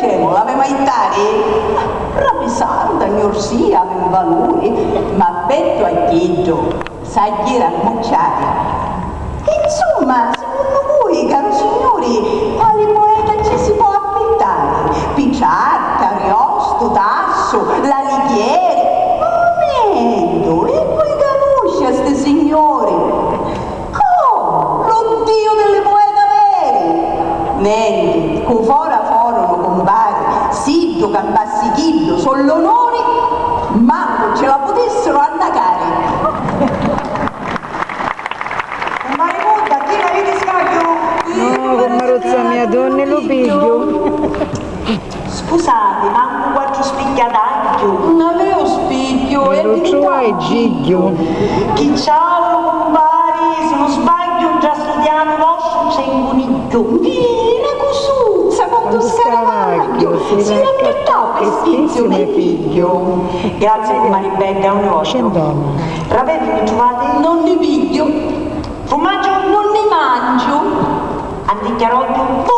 facciamo? L'ave maitare? Rapisarda, gnorsia, ave valore, ma petto a chiedo, sai dire a mucciare. Insomma, secondo voi, caro signori, quale moneta ci si può affittare? Picciarca, Ariosto, Tasso, l'Alighieri? Momento, e voi conosce ste signori? Come? Lo dio delle monete vere? Niente, con fora non compare, Siddo, Cambassichillo, sono l'onore, manco ce la potessero annacare. Maruzza mia, donne lo piglio. Scusate, manco quattro spicchiataggio. Non avevo spicchio, è Maruzzo hai giglio. Chi c'hanno, compari, se non sbaglio, già studiano vostro c'è un coniglio. Vieni, cosuzza, quanto scaraglio, si aspettava per spizio mio figlio. Grazie, compari Becca, un vostro. Ravelli mi trovate? Non ne piglio, Formaggio? non ne mangio. Anticchiaroggio?